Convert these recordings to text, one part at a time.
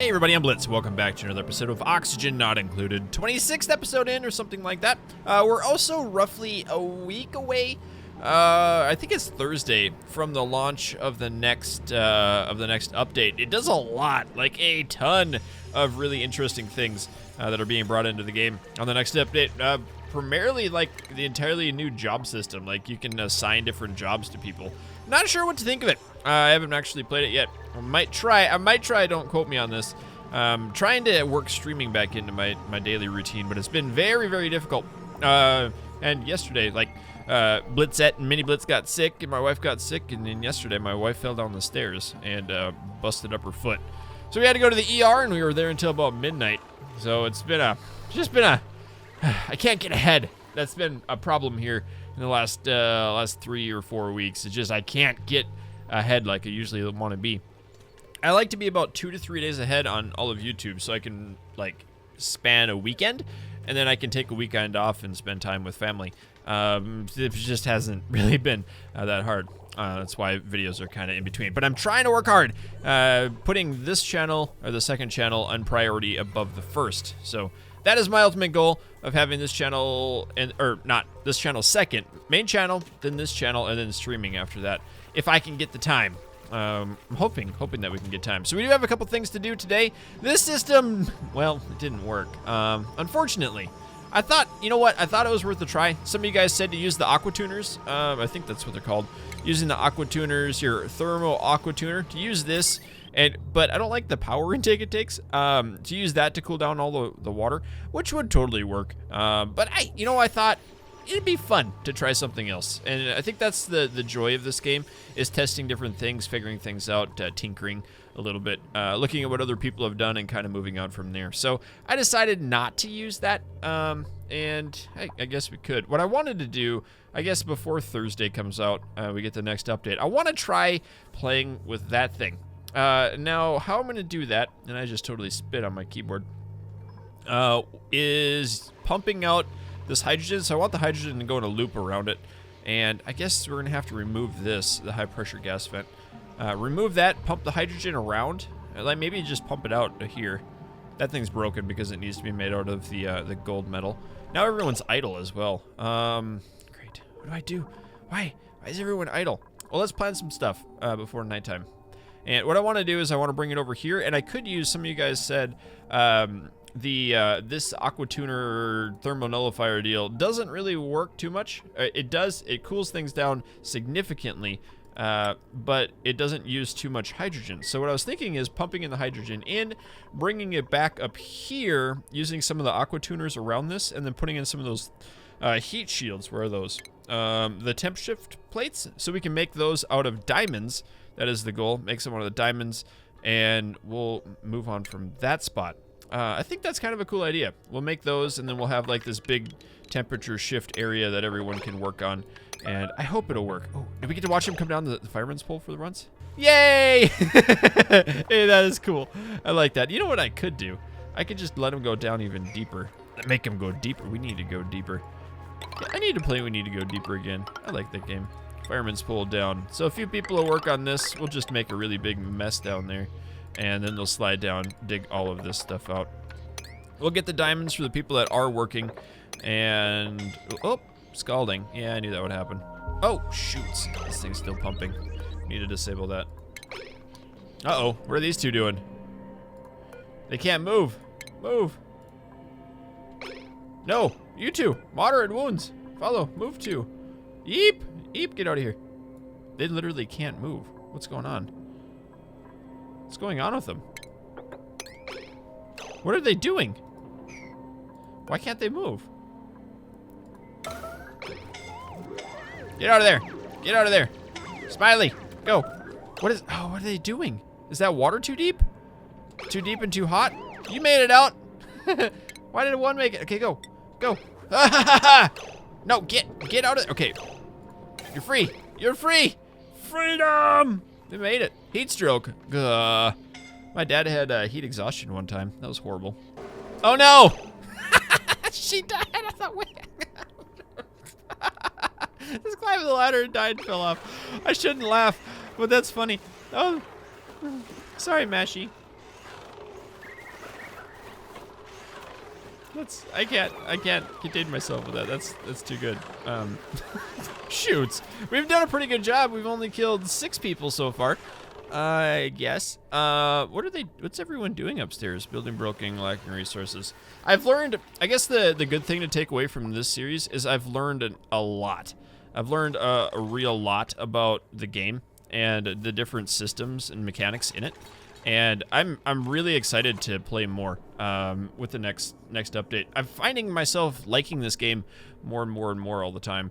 Hey everybody, I'm Blitz. Welcome back to another episode of Oxygen Not Included. 26th episode in or something like that. We're also roughly a week away. I think it's Thursday from the launch of the next update. It does a lot, like a ton of really interesting things that are being brought into the game on the next update. Primarily like the entirely new job system. Like you can assign different jobs to people. Not sure what to think of it. I haven't actually played it yet. I might try, don't quote me on this. Trying to work streaming back into my daily routine, but it's been very, very difficult. And yesterday, like, Blitzette and Mini Blitz got sick, and my wife got sick, and then yesterday my wife fell down the stairs and busted up her foot. So we had to go to the ER, and we were there until about midnight. So it's just been a, I can't get ahead. That's been a problem here in the last 3 or 4 weeks. It's just I can't get ahead like I usually want to be. I like to be about 2 to 3 days ahead on all of YouTube, so I can like span a weekend, and then I can take a weekend off and spend time with family. It just hasn't really been that hard. That's why videos are kind of in between. But I'm trying to work hard, putting this channel, or the second channel, on priority above the first. So that is my ultimate goal of having this channel, or not this channel second, main channel, then this channel, and then streaming after that, if I can get the time. I'm hoping that we can get time. So we do have a couple things to do today. This system, well, it didn't work. Unfortunately. I thought, you know what? I thought it was worth a try. Some of you guys said to use the aqua tuners. I think that's what they're called. Using the aqua tuners, your thermo aqua tuner, to use this. But I don't like the power intake it takes. To use that to cool down all the water, which would totally work. But I thought it'd be fun to try something else. And I think that's the joy of this game, is testing different things, figuring things out, tinkering a little bit, looking at what other people have done and kind of moving on from there. So I decided not to use that, and I guess we could. What I wanted to do, I guess before Thursday comes out, we get the next update, I want to try playing with that thing. Now, how I'm going to do that, and I just totally spit on my keyboard, is pumping out this hydrogen. So I want the hydrogen to go in a loop around it, and I guess we're going to have to remove this, the high pressure gas vent. Remove that, pump the hydrogen around, like maybe just pump it out here. That thing's broken because it needs to be made out of the gold metal. Now everyone's idle as well. Great. What do I do? Why is everyone idle? Well, let's plan some stuff before nighttime. And what I want to do is I want to bring it over here, and I could use, some of you guys said, this aqua tuner thermonullifier deal doesn't really work too much. It does, it cools things down significantly, but it doesn't use too much hydrogen. So what I was thinking is pumping in the hydrogen in, bringing it back up here, using some of the aqua tuners around this, and then putting in some of those heat shields. Where are those? The temp shift plates, so we can make those out of diamonds. That is the goal, make some out of the diamonds, and we'll move on from that spot. I think that's kind of a cool idea. We'll make those, and then we'll have like this big temperature shift area that everyone can work on, and I hope it'll work. Oh, did we get to watch him come down the fireman's pole for the runs? Yay! Hey, that is cool. I like that. You know what I could do? I could just let him go down even deeper. Make him go deeper. We need to go deeper. Yeah, I need to play We Need to Go Deeper again. I like that game. Fireman's pole down. So a few people will work on this. We'll just make a really big mess down there, and then they'll slide down, dig all of this stuff out. We'll get the diamonds for the people that are working, and oh, scalding. Yeah, I knew that would happen. Oh, shoots. This thing's still pumping. Need to disable that. Uh-oh, what are these two doing? They can't move. Move. No, you two. Moderate wounds. Follow. Move to. Yeep. Yeep, get out of here. They literally can't move. What's going on? What's going on with them? What are they doing? Why can't they move? Get out of there. Get out of there. Smiley, go. What are they doing? Is that water too deep? Too deep and too hot? You made it out. Why did one make it? Okay, go. Go. No, get out of there. Okay. You're free. You're free. Freedom. We made it. Heat stroke. My dad had heat exhaustion one time. That was horrible. Oh no! She died. I thought, wait. Just climbed the ladder and died and fell off. I shouldn't laugh, but that's funny. Oh, sorry, Mashy. I can't contain myself with that. That's too good. Shoots. We've done a pretty good job. We've only killed 6 people so far. I guess. What's everyone doing upstairs? Building broken, lacking resources. I've learned, I guess the good thing to take away from this series is I've learned a lot. I've learned a real lot about the game and the different systems and mechanics in it. And I'm really excited to play more with the next update. I'm finding myself liking this game more and more and more all the time,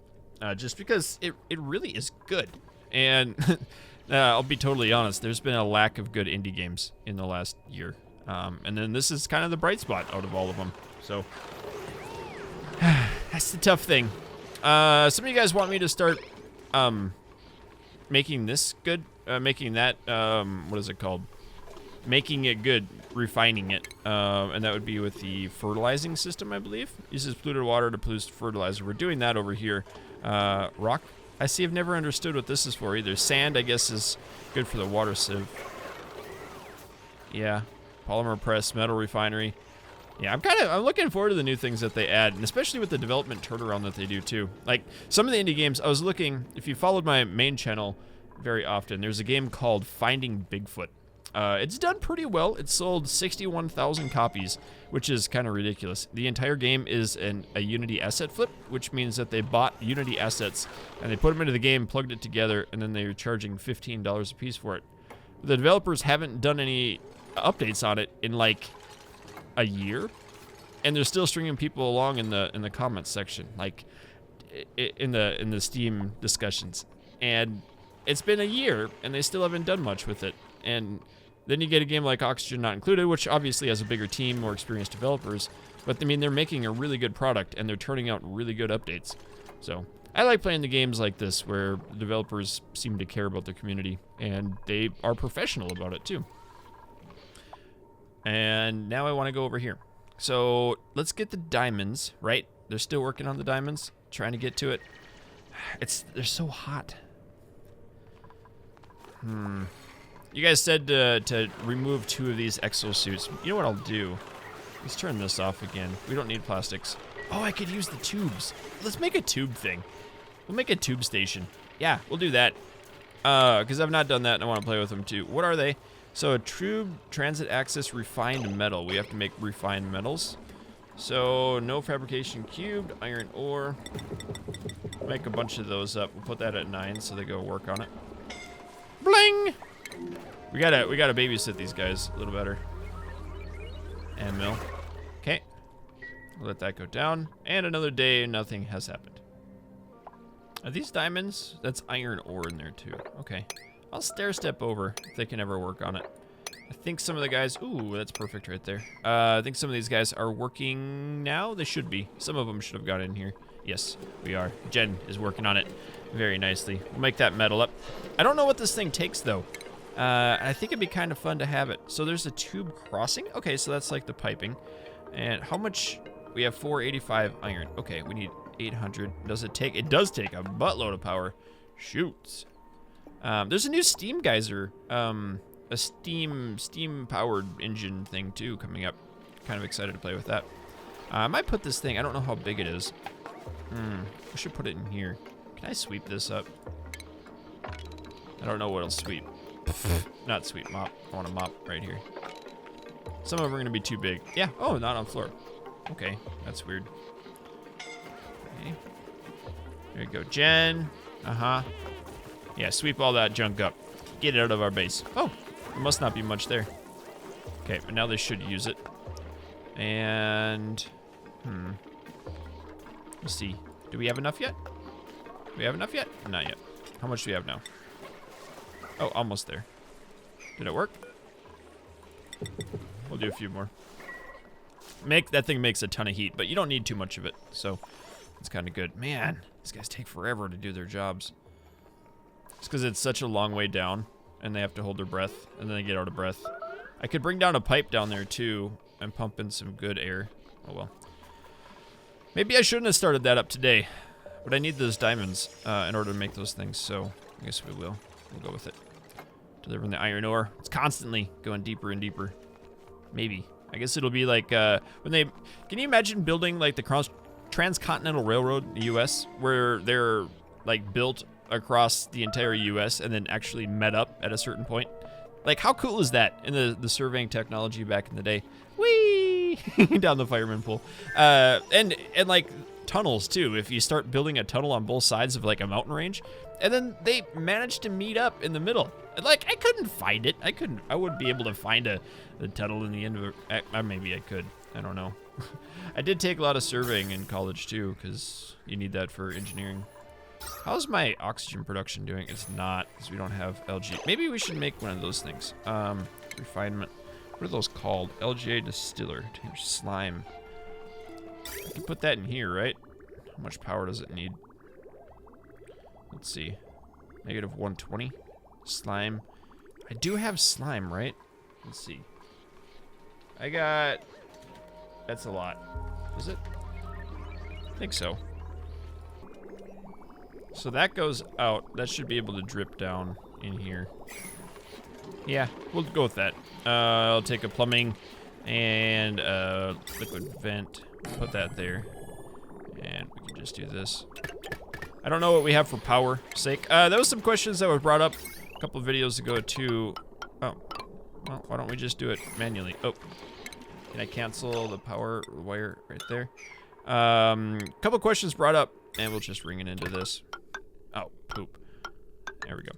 just because it really is good. And I'll be totally honest, there's been a lack of good indie games in the last year. And then this is kind of the bright spot out of all of them. So that's the tough thing. Some of you guys want me to start making this good, making that, what is it called? Making it good, refining it, and that would be with the fertilizing system, I believe. Uses polluted water to produce fertilizer. We're doing that over here. Rock. I see. I've never understood what this is for either. Sand, I guess, is good for the water sieve. Yeah. Polymer press, metal refinery. Yeah, I'm looking forward to the new things that they add, and especially with the development turnaround that they do too. Like some of the indie games, I was looking. If you followed my main channel very often, there's a game called Finding Bigfoot. It's done pretty well. It sold 61,000 copies, which is kind of ridiculous. The entire game is a Unity asset flip, which means that they bought Unity assets and they put them into the game, plugged it together, and then they're charging $15 a piece for it. The developers haven't done any updates on it in like a year, and they're still stringing people along in the comments section, like in the Steam discussions. And it's been a year, and they still haven't done much with it. And then you get a game like Oxygen Not Included, which obviously has a bigger team, more experienced developers. But, I mean, they're making a really good product, and they're turning out really good updates. So, I like playing the games like this, where developers seem to care about their community, and they are professional about it, too. And now I want to go over here. So, let's get the diamonds, right? They're still working on the diamonds, trying to get to it. They're so hot. You guys said to remove 2 of these exosuits. You know what I'll do? Let's turn this off again. We don't need plastics. Oh, I could use the tubes. Let's make a tube thing. We'll make a tube station. Yeah, we'll do that. Because I've not done that and I want to play with them too. What are they? So a tube transit axis refined metal. We have to make refined metals. So no fabrication cubed, iron ore. Make a bunch of those up. We'll put that at 9 so they go work on it. Bling! We gotta babysit these guys a little better. And mill. Okay. We'll let that go down. And another day, nothing has happened. Are these diamonds? That's iron ore in there too. Okay. I'll stair step over if they can ever work on it. I think some of the guys, ooh, that's perfect right there. I think some of these guys are working now. They should be. Some of them should have got in here. Yes, we are. Jen is working on it very nicely. We'll make that metal up. I don't know what this thing takes though. I think it'd be kind of fun to have it. So there's a tube crossing. Okay, so that's like the piping. And how much? We have 485 iron. Okay, we need 800. Does it take? It does take a buttload of power. Shoots. There's a new steam geyser, a steam powered engine thing too coming up. Kind of excited to play with that. I might put this thing. I don't know how big it is. I should put it in here. Can I sweep this up? I don't know what'll sweep. Not sweep, mop. I want to mop right here. Some of them are going to be too big. Yeah. Oh, not on floor. Okay, that's weird. Okay. There you go, Jen. Yeah, sweep all that junk up. Get it out of our base. Oh, there must not be much there. Okay, but now they should use it. And, let's see. Do we have enough yet? Do we have enough yet? Not yet. How much do we have now? Oh, almost there. Did it work? We'll do a few more. That thing makes a ton of heat, but you don't need too much of it, so it's kind of good. Man, these guys take forever to do their jobs. It's because it's such a long way down, and they have to hold their breath, and then they get out of breath. I could bring down a pipe down there, too, and pump in some good air. Oh, well. Maybe I shouldn't have started that up today, but I need those diamonds in order to make those things, so I guess we will. We'll go with it. Delivering the iron ore. It's constantly going deeper and deeper. Maybe. I guess it'll be like when they. Can you imagine building like the transcontinental railroad in the U.S. where they're like built across the entire U.S. and then actually met up at a certain point? Like, how cool is that in the surveying technology back in the day? Whee! Down the fireman pool. And like tunnels too. If you start building a tunnel on both sides of like a mountain range, and then they managed to meet up in the middle. Like, I couldn't find it. I wouldn't be able to find the tunnel in the end of it. Maybe I could. I don't know. I did take a lot of surveying in college too, because you need that for engineering. How's my oxygen production doing? It's not, because we don't have LG. Maybe we should make one of those things. Refinement. What are those called? LGA distiller. Slime. I can put that in here, right? How much power does it need? Let's see. Negative 120. Slime. I do have slime, right? Let's see. I got... That's a lot. Is it? I think so. So that goes out. That should be able to drip down in here. Yeah, we'll go with that. I'll take a plumbing and liquid vent. Put that there. And we can just do this. I don't know what we have for power sake. There was some questions that were brought up a couple of videos ago too. Oh, well, why don't we just do it manually? Oh, can I cancel the power wire right there? Couple questions brought up, and we'll just ring it into this. Oh, poop. There we go.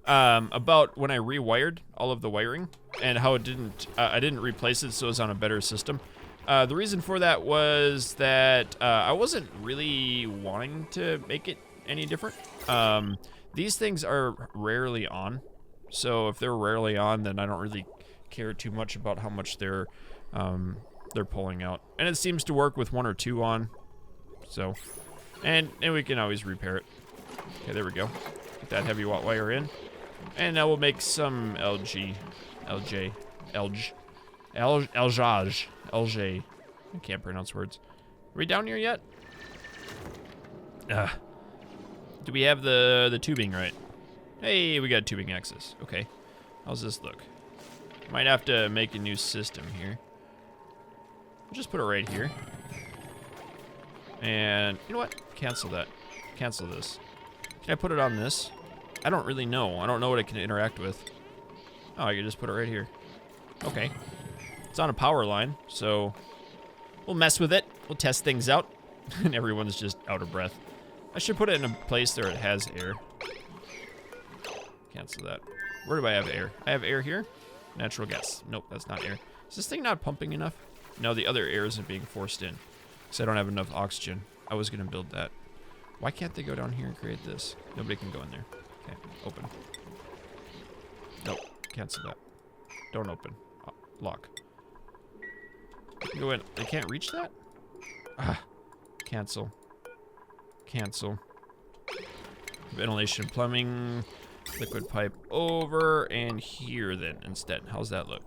About when I rewired all of the wiring and how it didn't, I didn't replace it so it was on a better system. The reason for that was that I wasn't really wanting to make it any different. These things are rarely on, so if they're rarely on, then I don't really care too much about how much they're pulling out. And it seems to work with 1 or 2 on, so, and we can always repair it. Okay, there we go. Get that heavy watt wire in, and now we'll make some LG. I can't pronounce words. Are we down here yet? Do we have the tubing right? Hey, we got tubing access. Okay. How's this look? Might have to make a new system here. We'll just put it right here. And you know what? Cancel that. Cancel this. Can I put it on this? I don't really know. I don't know what it can interact with. Oh, I can just put it right here. Okay. It's on a power line, so we'll mess with it. We'll test things out. And everyone's just out of breath. I should put it in a place where it has air. Cancel that. Where do I have air? I have air here. Natural gas. Nope, that's not air. Is this thing not pumping enough? No, the other air isn't being forced in. Because I don't have enough oxygen. I was going to build that. Why can't they go down here and create this? Nobody can go in there. Okay, open. Nope, cancel that. Don't open. Lock. They can go in. They can't reach that? Ah, cancel. Cancel. Ventilation, plumbing, liquid pipe over and here then instead. How's that look?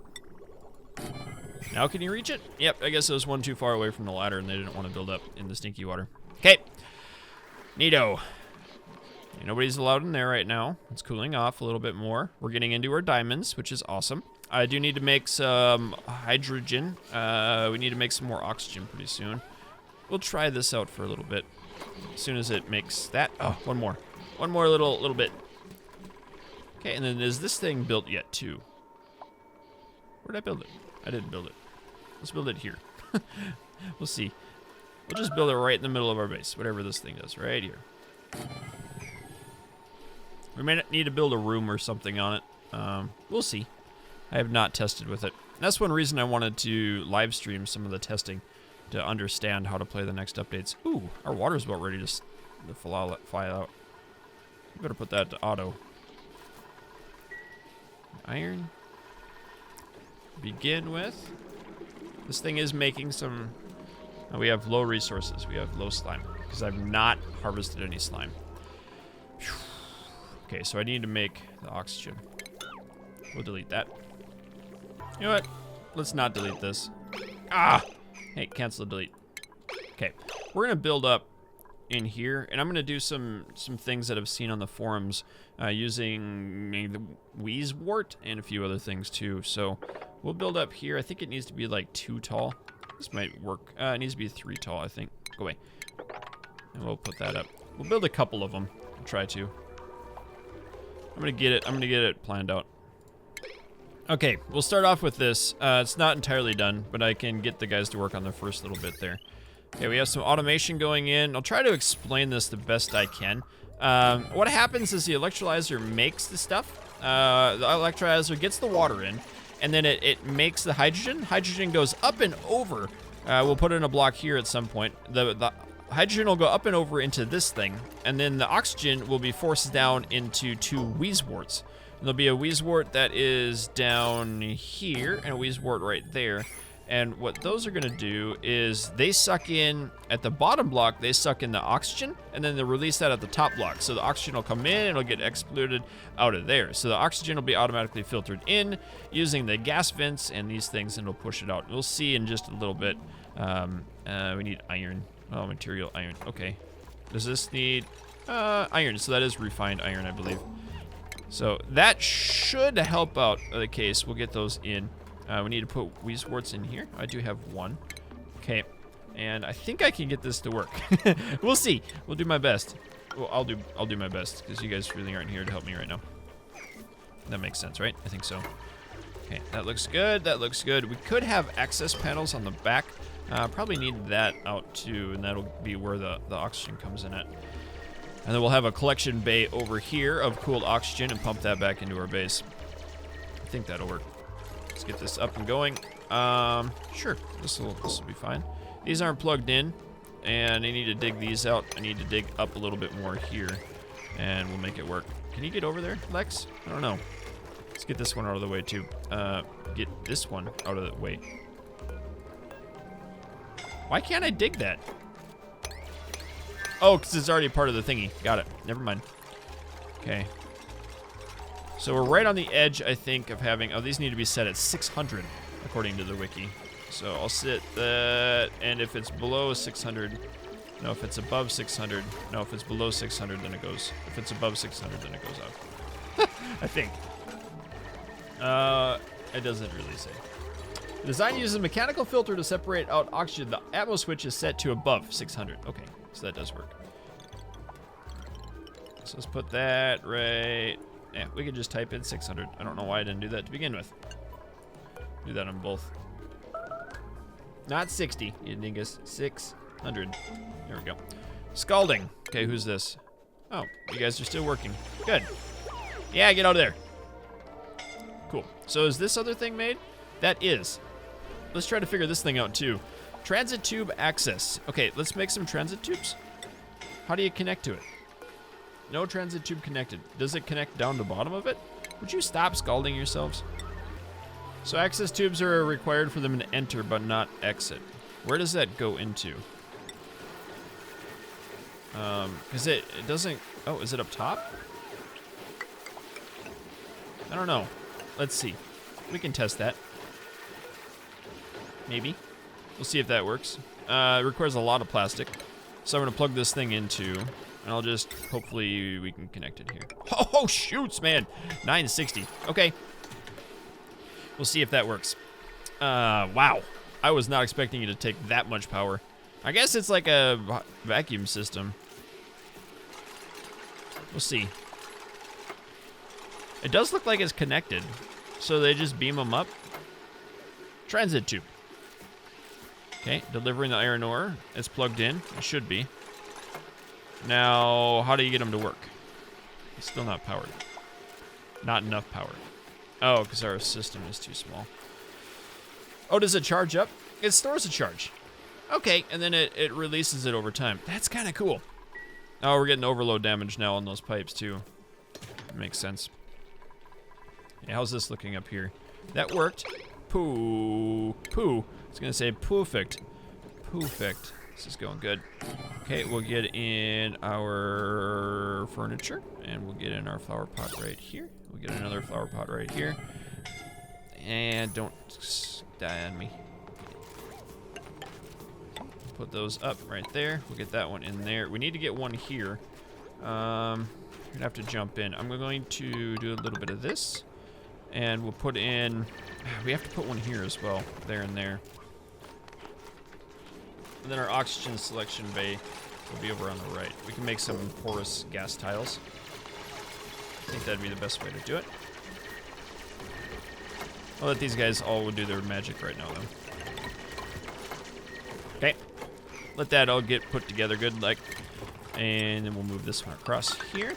Now can you reach it? Yep, I guess it was one too far away from the ladder and they didn't want to build up in the stinky water. Okay. Neato. Nobody's allowed in there right now. It's cooling off a little bit more. We're getting into our diamonds, which is awesome. I do need to make some hydrogen. We need to make some more oxygen pretty soon. We'll try this out for a little bit. As soon as it makes that. Oh, one more. One more little bit. Okay, and then is this thing built yet too? Where did I build it? I didn't build it. Let's build it here. We'll see. We'll just build it right in the middle of our base. Whatever this thing does, right here. We may need to build a room or something on it. We'll see. I have not tested with it. That's one reason I wanted to live stream some of the testing to understand how to play the next updates. Ooh, our water's about ready to fly out. You better put that to auto. Iron. Begin with. This thing is making some... we have low resources. We have low slime. Because I've not harvested any slime. Okay, so I need to make the oxygen. We'll delete that. You know what? Let's not delete this. Ah! Hey, cancel delete. Okay, we're gonna build up in here, and I'm gonna do some things that I've seen on the forums using the Wheeze wart and a few other things too. So We'll build up here. I think it needs to be like 2 tall. This might work. It needs to be 3 tall, I think. Go away. And we'll put that up. We'll build a couple of them. I'll try to. I'm gonna get it planned out. Okay, we'll start off with this. It's not entirely done, but I can get the guys to work on the first little bit there. Okay, we have some automation going in. I'll try to explain this the best I can. What happens is the electrolyzer makes the stuff. The electrolyzer gets the water in, and then it makes the hydrogen. Hydrogen goes up and over. We'll put in a block here at some point. The hydrogen will go up and over into this thing, and then the oxygen will be forced down into 2 Wheezeworts. There'll be a Wheezewort that is down here, and a Wheezewort right there. And what those are gonna do is they suck in, at the bottom block, they suck in the oxygen, and then they release that at the top block. So the oxygen will come in, and it'll get excluded out of there. So the oxygen will be automatically filtered in using the gas vents and these things, and it'll push it out. We'll see in just a little bit. We need iron. Oh, material iron. Okay. Does this need iron? So that is refined iron, I believe. So that should help out the case. We'll get those in. We need to put Wheezeworts in here. I do have 1. Okay, and I think I can get this to work. We'll see. We'll do my best. Well, I'll do my best because you guys really aren't here to help me right now. That makes sense, right? I think so. Okay, that looks good. That looks good. We could have access panels on the back. Probably need that out too, and that'll be where the oxygen comes in at. And then we'll have a collection bay over here of cooled oxygen and pump that back into our base. I think that'll work. Let's get this up and going. Sure, this will be fine. These aren't plugged in, and I need to dig these out. I need to dig up a little bit more here, and we'll make it work. Can you get over there, Lex? I don't know. Let's get this one out of the way too. Get this one out of the way. Why can't I dig that? Oh, because it's already part of the thingy. Got it. Never mind. Okay. So we're right on the edge, I think, of having... Oh, these need to be set at 600, according to the wiki. So I'll set that, and if it's below 600... No, if it's above 600... No, if it's below 600, then it goes... If it's above 600, then it goes up. I think. It doesn't really say. The design uses a mechanical filter to separate out oxygen. The atmo switch is set to above 600. Okay, so that does work. So let's put that right... Yeah, we could just type in 600. I don't know why I didn't do that to begin with. Do that on both. Not 60, you dingus. 600. There we go. Scalding. Okay, who's this? Oh, you guys are still working. Good. Yeah, get out of there. Cool. So is this other thing made? That is. Let's try to figure this thing out too. Transit tube access. Okay, let's make some transit tubes. How do you connect to it? No transit tube connected. Does it connect down the bottom of it? Would you stop scalding yourselves? So access tubes are required for them to enter but not exit. Where does that go into? Because it doesn't... Oh, is it up top? I don't know. Let's see. We can test that. Maybe. We'll see if that works. It requires a lot of plastic. So I'm going to plug this thing into... And I'll just, hopefully we can connect it here. Oh, shoots, man. 960. Okay. We'll see if that works. Wow. I was not expecting it to take that much power. I guess it's like a vacuum system. We'll see. It does look like it's connected. So they just beam them up. Transit tube. Okay, delivering the iron ore. It's plugged in. It should be. Now, how do you get them to work? It's still not powered. Not enough power. Oh, because our system is too small. Oh, does it charge up? It stores a charge. Okay, and then it releases it over time. That's kind of cool. Oh, we're getting overload damage now on those pipes, too. Makes sense. Yeah, how's this looking up here? That worked. Poo. I was going to say perfect. Perfect. This is going good. Okay, we'll get in our furniture, and we'll get in our flower pot right here. We'll get another flower pot right here. And don't die on me. Put those up right there. We'll get that one in there. We need to get one here. We're gonna have to jump in. I'm going to do a little bit of this. And we'll put in, we have to put one here as well, there and there. And then our oxygen selection bay will be over on the right. We can make some porous gas tiles. I think that'd be the best way to do it. I'll let these guys all do their magic right now, though. Okay. Let that all get put together good, like. And then we'll move this one across here.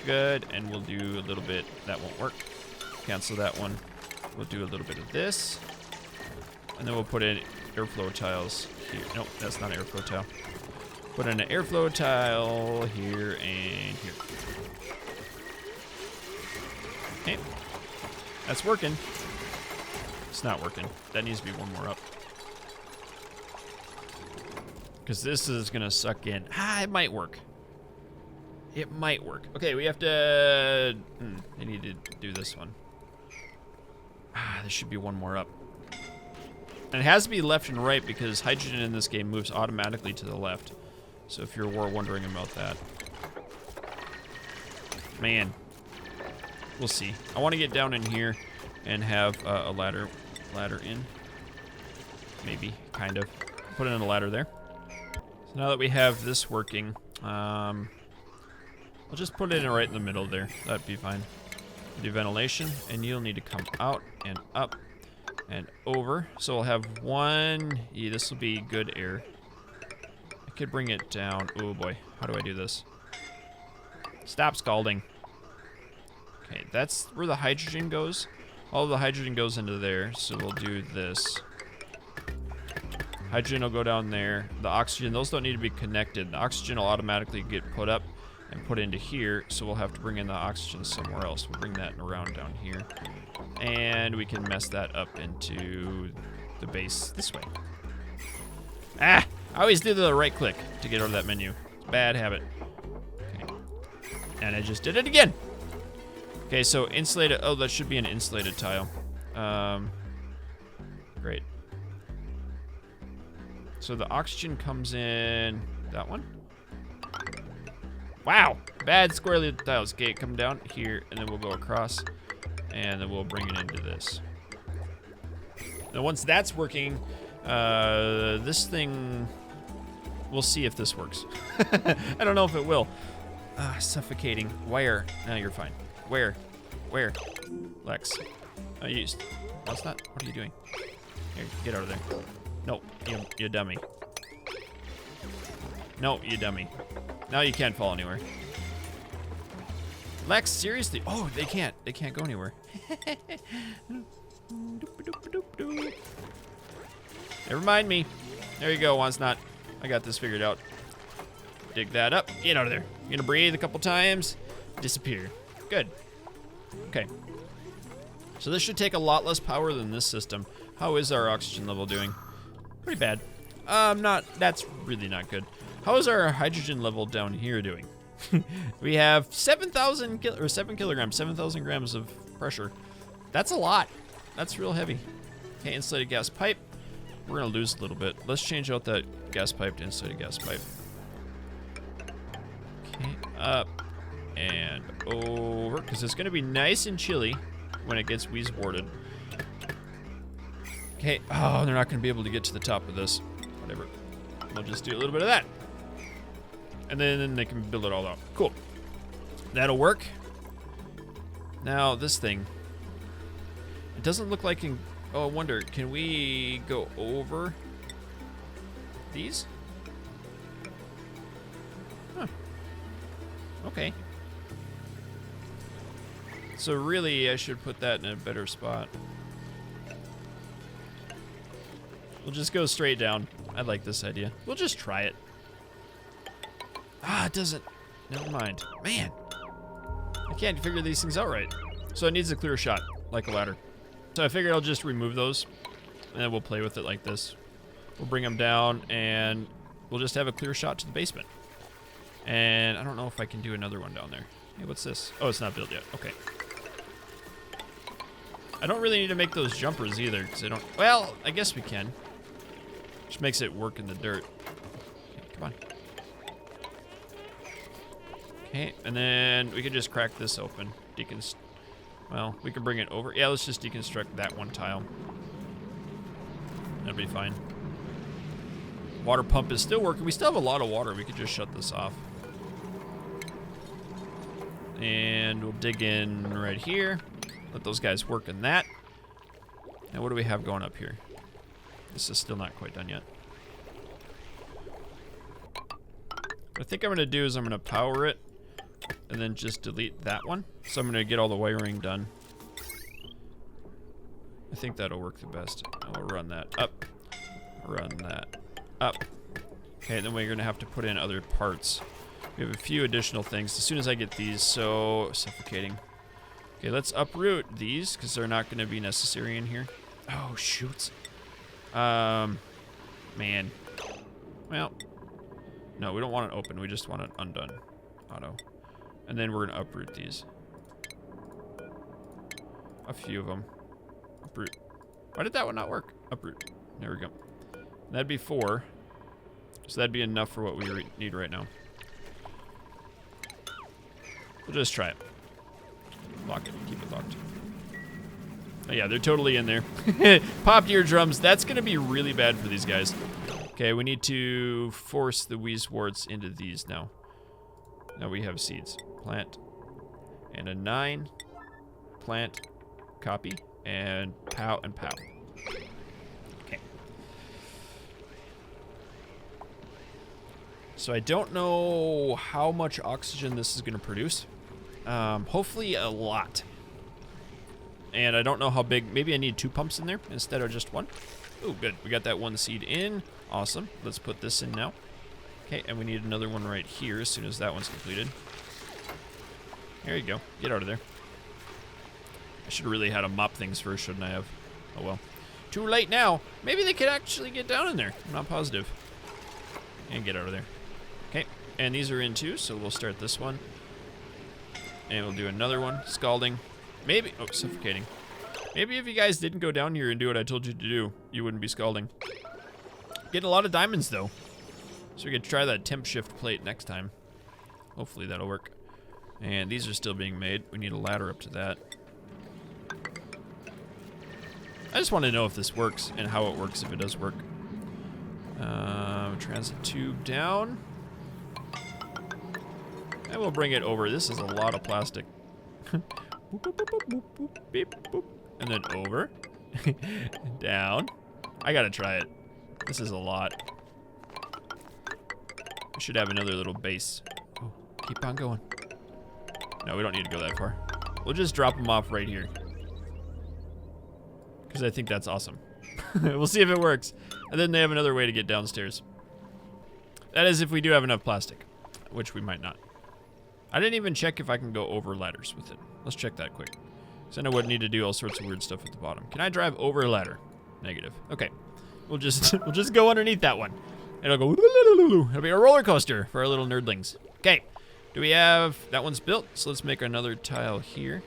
Good. And we'll do a little bit. That won't work. Cancel that one. We'll do a little bit of this. And then we'll put in airflow tiles here. Nope, that's not an airflow tile. Put in an airflow tile here and here. Okay. That's working. It's not working. That needs to be one more up. Because this is going to suck in. It might work. It might work. Okay, we have to... I need to do this one. There should be one more up. And it has to be left and right because hydrogen in this game moves automatically to the left. So if you're wondering about that. Man. We'll see. I want to get down in here and have a ladder in. Maybe, kind of. Put in a ladder there. So now that we have this working, I'll just put it in right in the middle there. That'd be fine. Do ventilation, and you'll need to come out and up and over. So we'll have one. Yeah, this will be good air. I could bring it down. Oh boy, how do I do this? Stop scalding. Okay, that's where the hydrogen goes. All of the hydrogen goes into there, so we'll do this. Hydrogen will go down there. The oxygen, those don't need to be connected. The oxygen will automatically get put up and put into here, so we'll have to bring in the oxygen somewhere else. We'll bring that around down here. And we can mess that up into the base this way. I always do the right click to get out of that menu. It's a bad habit. Okay. And I just did it again. Okay, so insulated, oh, that should be an insulated tile. Great. So the oxygen comes in that one. Wow, bad squarely tiles. Okay, come down here, and then we'll go across, and then we'll bring it into this. Now once that's working, this thing, we'll see if this works. I don't know if it will. Suffocating. Where? No, you're fine. Where? Lex. What's that? What are you doing? Here, get out of there. No, you dummy. No, you dummy. Now you can't fall anywhere. Lex, seriously? Oh, they can't. They can't go anywhere. Never mind me. There you go, Wansnot. I got this figured out. Dig that up. Get out of there. You're gonna breathe a couple times. Disappear. Good. Okay. So this should take a lot less power than this system. How is our oxygen level doing? Pretty bad. That's really not good. How is our hydrogen level down here doing? We have 7 kilograms, 7,000 grams of pressure. That's a lot. That's real heavy. Okay, insulated gas pipe. We're gonna lose a little bit. Let's change out that gas pipe to insulated gas pipe. Okay, up and over, because it's gonna be nice and chilly when it gets wheeze boarded. Okay, oh, they're not gonna be able to get to the top of this. Whatever. We'll just do a little bit of that. And then they can build it all out. Cool. That'll work. Now, this thing. It doesn't look like... Oh, I wonder, can we go over these? Huh. Okay. So really, I should put that in a better spot. We'll just go straight down. I like this idea. We'll just try it. It doesn't. Never mind. Man. I can't figure these things out right. So it needs a clear shot, like a ladder. So I figured I'll just remove those, and then we'll play with it like this. We'll bring them down, and we'll just have a clear shot to the basement. And I don't know if I can do another one down there. Hey, what's this? Oh, it's not built yet. Okay. I don't really need to make those jumpers either, because I don't... Well, I guess we can. Just makes it work in the dirt. Okay, come on. Okay, and then we can just crack this open. Well, we can bring it over. Yeah, let's just deconstruct that one tile. That'll be fine. Water pump is still working. We still have a lot of water. We could just shut this off. And we'll dig in right here. Let those guys work in that. Now, what do we have going up here? This is still not quite done yet. What I think I'm going to do is I'm going to power it and then just delete that one. So I'm going to get all the wiring done. I think that'll work the best. And we'll run that up. Run that up. Okay, then we're going to have to put in other parts. We have a few additional things. As soon as I get these, so suffocating. Okay, let's uproot these because they're not going to be necessary in here. Oh, shoot. Man. Well, no, we don't want it open. We just want it undone. Auto. And then we're going to uproot these. A few of them. Uproot. Why did that one not work? Uproot. There we go. That'd be 4. So that'd be enough for what we need right now. We'll just try it. Lock it. Keep it locked. Oh, yeah, they're totally in there. Popped eardrums. That's going to be really bad for these guys. Okay, we need to force the wheeze warts into these now. Now we have seeds. Plant. And a 9. Plant. Copy. And pow and pow. Okay. So I don't know how much oxygen this is going to produce. Hopefully a lot. And I don't know how big. Maybe I need 2 pumps in there instead of just 1. Oh, good. We got that 1 seed in. Awesome. Let's put this in now. Okay, and we need another one right here as soon as that one's completed. There you go. Get out of there. I should have really had to mop things first, shouldn't I have? Oh, well. Too late now. Maybe they could actually get down in there. I'm not positive. And get out of there. Okay, and these are in too, so we'll start this one. And we'll do another one. Scalding. Maybe. Oh, suffocating. Maybe if you guys didn't go down here and do what I told you to do, you wouldn't be scalding. Getting a lot of diamonds, though. So we could try that temp shift plate next time. Hopefully that'll work. And these are still being made. We need a ladder up to that. I just want to know if this works and how it works if it does work. Transit tube down. And we'll bring it over. This is a lot of plastic. Boop, boop, boop, boop, boop, boop, beep, boop. And then over. Down. I gotta try it. This is a lot. We should have another little base. Oh, keep on going. No, we don't need to go that far. We'll just drop them off right here. Because I think that's awesome. We'll see if it works. And then they have another way to get downstairs. That is if we do have enough plastic. Which we might not. I didn't even check if I can go over ladders with it. Let's check that quick. Because I know what need to do all sorts of weird stuff at the bottom. Can I drive over a ladder? Negative. Okay. We'll just go underneath that one. It'll go. It'll be a roller coaster for our little nerdlings. Okay. Do we have that one's built? So let's make another tile here.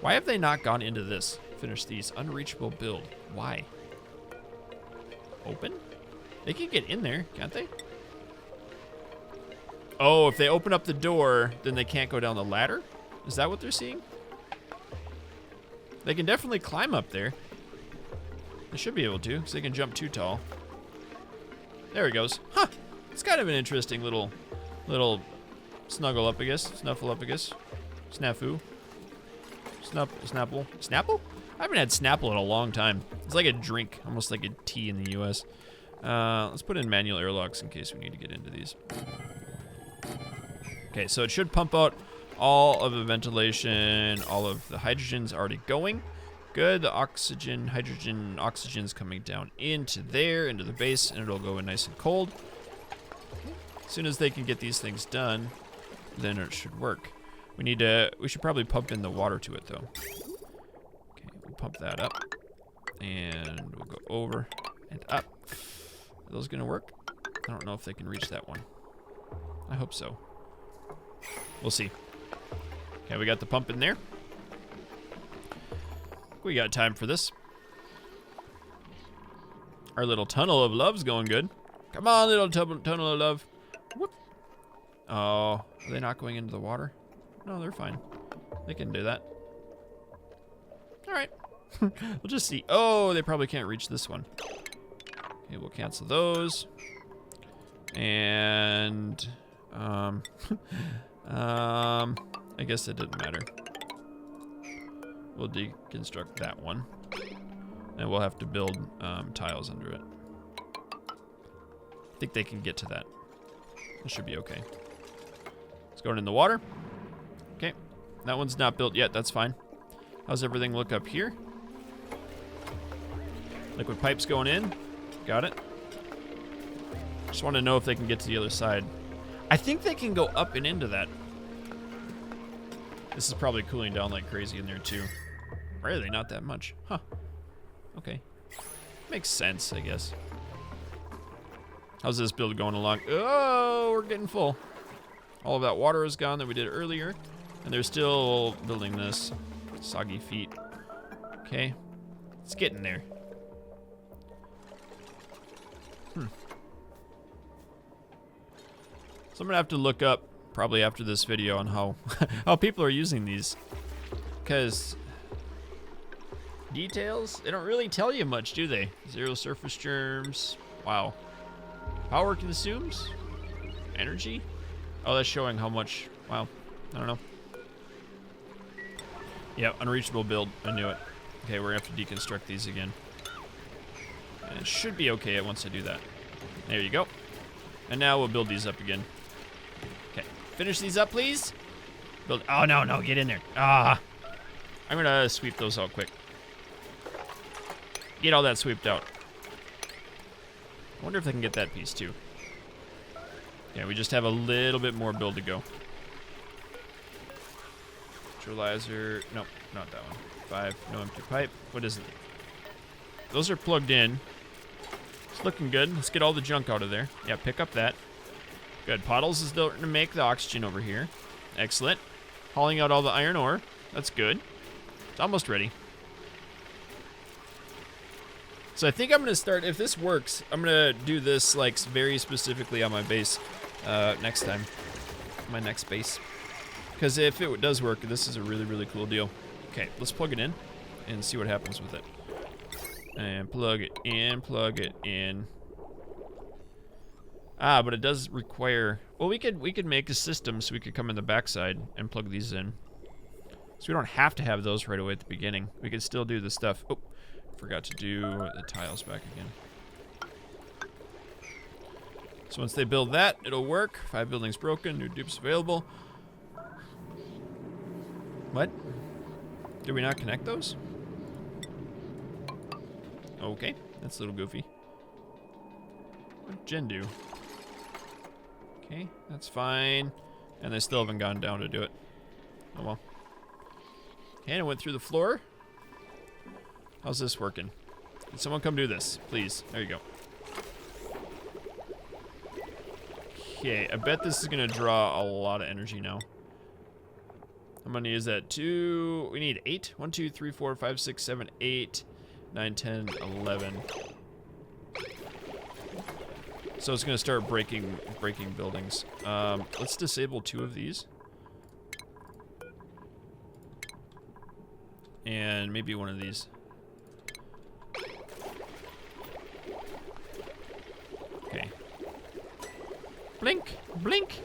Why have they not gone into this? Finish these. Unreachable build. Why? Open? They can get in there, can't they? Oh, if they open up the door, then they can't go down the ladder? Is that what they're seeing? They can definitely climb up there. They should be able to, because they can jump too tall. There he goes. Huh. It's kind of an interesting little snuggle-up-a-guess. Snuffle-up-a-guess. Snafu. Snapple. Snapple? I haven't had Snapple in a long time. It's like a drink, almost like a tea in the US. Let's put in manual airlocks in case we need to get into these. Okay, so it should pump out all of the ventilation, all of the hydrogen's already going. Good, the oxygen, hydrogen, oxygen's coming down into there, into the base, and it'll go in nice and cold. As soon as they can get these things done, then it should work. We should probably pump in the water to it though. Okay, we'll pump that up. And we'll go over and up. Are those gonna work? I don't know if they can reach that one. I hope so. We'll see. Okay, we got the pump in there. We got time for this. Our little tunnel of love's going good. Come on, little tunnel of love. Whoop. Oh, are they not going into the water? No, they're fine. They can do that. We'll just see. Oh, they probably can't reach this one. Okay, we'll cancel those. And I guess it didn't matter. We'll deconstruct that one. And we'll have to build tiles under it. I think they can get to that. It should be okay. It's going in the water. Okay. That one's not built yet. That's fine. How's everything look up here? Liquid pipes going in. Got it. Just want to know if they can get to the other side. I think they can go up and into that. This is probably cooling down like crazy in there too. Really, not that much. Huh. Okay. Makes sense, I guess. How's this build going along? Oh, we're getting full. All of that water is gone that we did earlier. And they're still building this. Soggy feet. Okay. It's getting there. So I'm gonna have to look up probably after this video on how how people are using these, because details, they don't really tell you much, do they? 0 surface germs. Wow. Power consumes energy. Oh, that's showing how much. Wow. I don't know. Yeah, unreachable build. I knew it. Okay, we're gonna have to deconstruct these again. And it should be okay once I do that. There you go. And now we'll build these up again. Okay, finish these up, please. Build. Oh, no, get in there. Ah. I'm gonna sweep those out quick. Get all that swept out. I wonder if they can get that piece too. Yeah, we just have a little bit more build to go. Neutralizer. Nope, not that one. 5, no empty pipe. What is it? Those are plugged in. It's looking good. Let's get all the junk out of there. Yeah, pick up that. Good. Pottles is starting to make the oxygen over here. Excellent. Hauling out all the iron ore. That's good. It's almost ready. So I think I'm going to start, if this works, I'm going to do this like very specifically on my base next time. My next base. Because if it does work, this is a really, really cool deal. Okay, let's plug it in and see what happens with it. And plug it in, plug it in. Ah, but it does require, well, we could make a system so we could come in the backside and plug these in. So we don't have to have those right away at the beginning. We could still do the stuff. Oh, forgot to do the tiles back again. So once they build that, it'll work. 5 buildings broken, new dupes available. What? Did we not connect those? Okay, that's a little goofy. What did Jen do? Okay, that's fine. And they still haven't gone down to do it. Oh well. Okay, and it went through the floor. How's this working? Can someone come do this, please? There you go. Okay, I bet this is gonna draw a lot of energy now. How many is that? 2, we need 8. 1, 2, 3, 4, 5, 6, 7, 8, 9, 10, 11. So it's gonna start breaking buildings. Let's disable 2 of these. And maybe one of these. Okay. Blink, blink.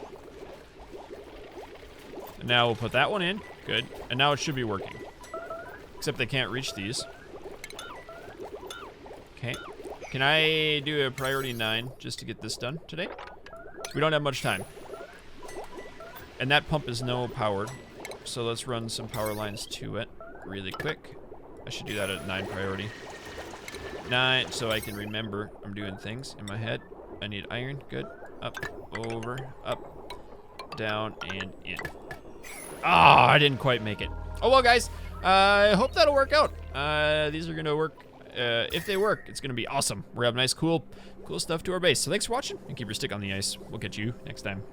And now we'll put that one in. Good. And now it should be working. Except they can't reach these. Okay. Can I do a priority 9 just to get this done today? We don't have much time. And that pump is no powered. So let's run some power lines to it really quick. I should do that at 9 priority. 9, so I can remember I'm doing things in my head. I need iron. Good. Up, over, up, down, and in. Ah, I didn't quite make it. Oh well, guys. I hope that'll work out. These are gonna work. If they work, it's gonna be awesome. We're gonna have nice, cool stuff to our base. So thanks for watching, and keep your stick on the ice. We'll catch you next time.